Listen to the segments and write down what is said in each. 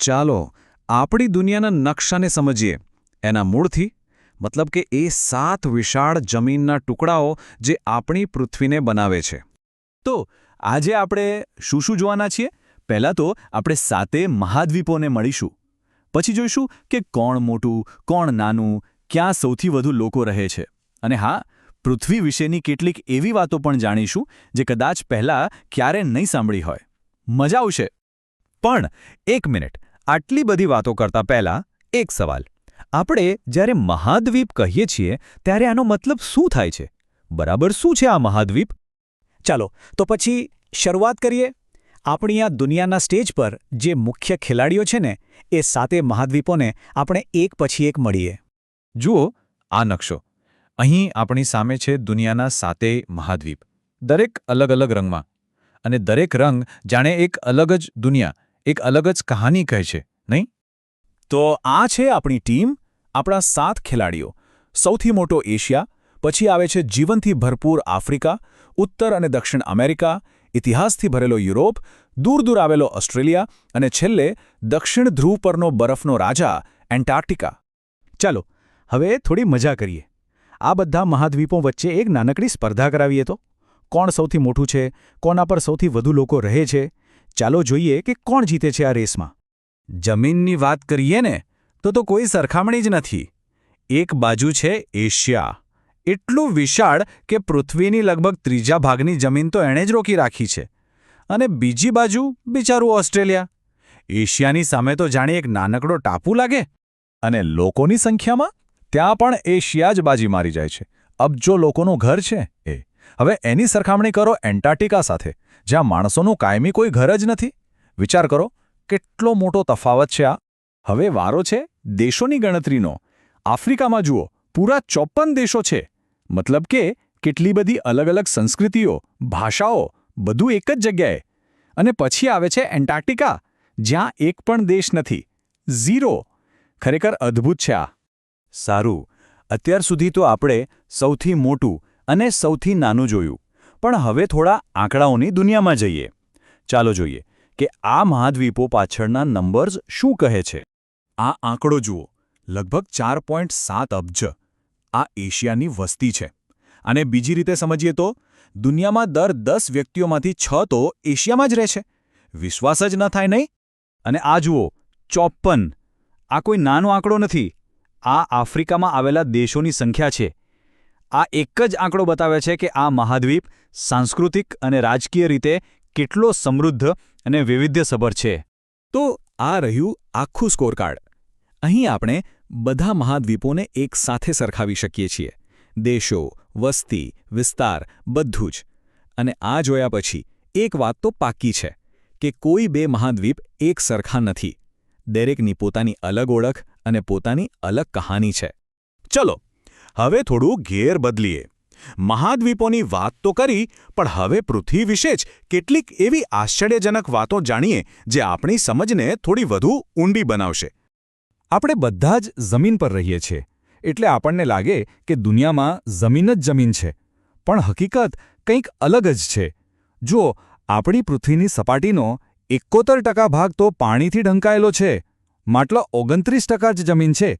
ચાલો આપણી દુનિયાના નકશાને સમજીએ એના મૂળથી, મતલબ કે એ 7 વિશાળ જમીનના ટુકડાઓ જે આપણી પૃથ્વીને બનાવે છે. તો આજે આપણે શું જોવાના છીએ? પહેલાં તો આપણે 7 મહાદ્વીપોને મળીશું. પછી જોઈશું કે કોણ મોટું, કોણ નાનું, ક્યાં સૌથી વધુ લોકો રહે છે. અને હા, પૃથ્વી વિશેની કેટલીક એવી વાતો પણ જાણીશું જે કદાચ પહેલાં ક્યારે નહીં સાંભળી હોય. મજા આવશે. પણ એક મિનિટ, આટલી બધી વાતો કરતા પહેલાં એક સવાલ. આપણે જ્યારે મહાદ્વીપ કહીએ છીએ ત્યારે આનો મતલબ શું થાય છે? બરાબર શું છે આ મહાદ્વીપ? ચાલો તો પછી શરૂઆત કરીએ. આપણી આ દુનિયાના સ્ટેજ પર જે મુખ્ય ખેલાડીઓ છે ને, એ 7 મહાદ્વીપોને આપણે એક પછી એક મળીએ. જુઓ આ નકશો. અહીં આપણી સામે છે દુનિયાના 7 મહાદ્વીપ, દરેક અલગ અલગ રંગમાં. અને દરેક રંગ જાણે એક અલગ જ દુનિયા, એક અલગ જ કહાની કહે છે, નહીં? તો આ છે આપણી ટીમ, આપણા 7 ખેલાડીઓ. સૌથી મોટો એશિયા, પછી આવે છે જીવનથી ભરપૂર આફ્રિકા, ઉત્તર અને દક્ષિણ અમેરિકા, ઇતિહાસથી ભરેલો યુરોપ, દૂર દૂર આવેલો ઓસ્ટ્રેલિયા અને છેલ્લે દક્ષિણ ધ્રુવ પરનો બરફનો રાજા એન્ટાર્કટિકા. ચાલો હવે થોડી મજા કરીએ. આ બધા મહાદ્વીપો વચ્ચે એક નાનકડી સ્પર્ધા કરાવીએ તો. કોણ સૌથી મોટું છે, કોના પર સૌથી વધુ લોકો રહે છે. ચાલો જોઈએ કે કોણ જીતે છે આ રેસમાં. જમીનની વાત કરીએ ને તો કોઈ સરખામણી જ નથી. એક બાજુ છે એશિયા, એટલું વિશાળ કે પૃથ્વીની લગભગ 3 ભાગની જમીન તો એણે જ રોકી રાખી છે. અને બીજી બાજુ બિચારું ઓસ્ટ્રેલિયા. એશિયાની સામે તો જાણે એક નાનકડો ટાપુ લાગે. અને લોકોની સંખ્યામાં ત્યાં પણ એશિયા જ બાજી મારી જાય છે. અબજો લોકોનું ઘર છે એ. હવે એની સરખામણી કરો એન્ટાર્કટિકા સાથે, જ્યાં માણસોનું કાયમી કોઈ ઘર જ નથી. વિચાર કરો કેટલો મોટો તફાવત છે આ. હવે વારો છે દેશોની ગણતરીનો. આફ્રિકામાં જુઓ, પૂરા 54 દેશો છે. મતલબ કે કેટલી બધી અલગ અલગ સંસ્કૃતિઓ, ભાષાઓ, બધું એક જ જગ્યાએ. અને પછી આવે છે એન્ટાર્કટિકા, જ્યાં એક પણ દેશ નથી. 0. ખરેખર અદ્ભુત છે આ. સારું, અત્યાર સુધી તો આપણે સૌથી મોટું અને સૌથી નાનું જોયું. પણ હવે થોડા આંકડાઓની દુનિયામાં જઈએ. ચાલો જોઈએ કે આ મહાદ્વીપો પાછળના નંબર્સ શું કહે છે. આ આંકડો જુઓ, લગભગ 4.7 અબજ. આ એશિયાની વસ્તી છે. અને બીજી રીતે સમજીએ તો દુનિયામાં દર 10 વ્યક્તિઓમાંથી 6 તો એશિયામાં જ રહે છે. વિશ્વાસ જ ન થાય, નહીં? અને આ જુઓ 54. આ કોઈ નાનો આંકડો નથી. આ આફ્રિકામાં આવેલા દેશોની સંખ્યા છે. આ એક જ આંકડો બતાવે છે કે આ મહાદ્વીપ સાંસ્કૃતિક અને રાજકીય રીતે કેટલો સમૃદ્ધ અને વૈવિધ્યસભર છે. તો આ રહ્યું આખું સ્કોરકાર્ડ. અહીં આપણે બધા મહાદ્વીપોને એક સાથે સરખાવી શકીએ છીએ. દેશો, વસ્તી, વિસ્તાર, બધું જ. અને આ જોયા પછી એક વાત તો પાક્કી છે કે કોઈ 2 મહાદ્વીપ એક સરખા નથી. દરેકની પોતાની અલગ ઓળખ અને પોતાની અલગ કહાની છે. ચલો હવે થોડું ઘેર બદલીએ. મહાદ્વીપોની વાત તો કરી, પણ હવે પૃથ્વી વિશે જ કેટલીક એવી આશ્ચર્યજનક વાતો જાણીએ જે આપણી સમજને થોડી વધુ ઊંડી બનાવશે. આપણે બધા જ જમીન પર રહીએ છીએ, એટલે આપણને લાગે કે દુનિયામાં જમીન જ જમીન છે. પણ હકીકત કંઈક અલગ જ છે. જુઓ, આપણી પૃથ્વીની સપાટીનો 71% ભાગ તો પાણીથી ઢંકાયેલો છે. માત્ર 29% જ જમીન છે.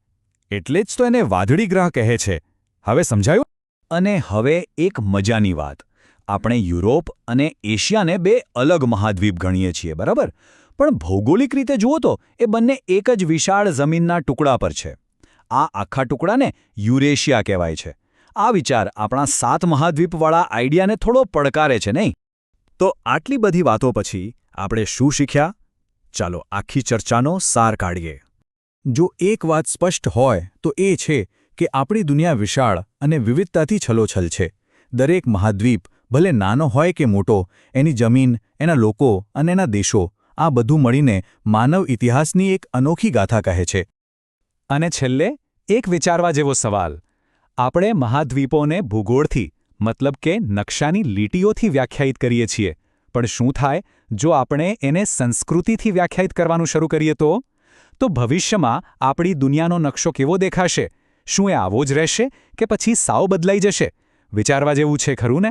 એટલે જ તો એને વાદળી ગ્રહ કહે છે. હવે સમજાયું? અને હવે એક મજાની વાત. આપણે યુરોપ અને એશિયાને 2 અલગ મહાદ્વીપ ગણીએ છીએ, બરાબર? પણ ભૌગોલિક રીતે જુઓ તો એ બંને એક જ વિશાળ જમીનના ટુકડા પર છે. આ આખા ટુકડાને યુરેશિયા કહેવાય છે. આ વિચાર આપણા 7 મહાદ્વીપવાળા આઈડિયાને થોડો પડકારે છે, નહીં? તો આટલી બધી વાતો પછી આપણે શું શીખ્યા? ચાલો આખી ચર્ચાનો સાર કાઢીએ. જો એક વાત સ્પષ્ટ હોય તો એ છે કે આપણી દુનિયા વિશાળ અને વિવિધતાથી છલોછલ છે. દરેક મહાદ્વીપ, ભલે નાનો હોય કે મોટો, એની જમીન, એના લોકો અને એના દેશો, આ બધું મળીને માનવ ઇતિહાસની એક અનોખી ગાથા કહે છે. અને છેલ્લે એક વિચારવા જેવો સવાલ. આપણે મહાદ્વીપોને ભૂગોળથી, મતલબ કે નકશાની લીટીઓથી વ્યાખ્યાયિત કરીએ છીએ. પણ શું થાય જો આપણે એને સંસ્કૃતિથી વ્યાખ્યાયિત કરવાનું શરૂ કરીએ તો? તો ભવિષ્યમાં આપણી દુનિયાનો નકશો કેવો દેખાશે? શું એ આવો જ રહેશે કે પછી સાવ બદલાઈ જશે? વિચારવા જેવું છે, ખરું ને?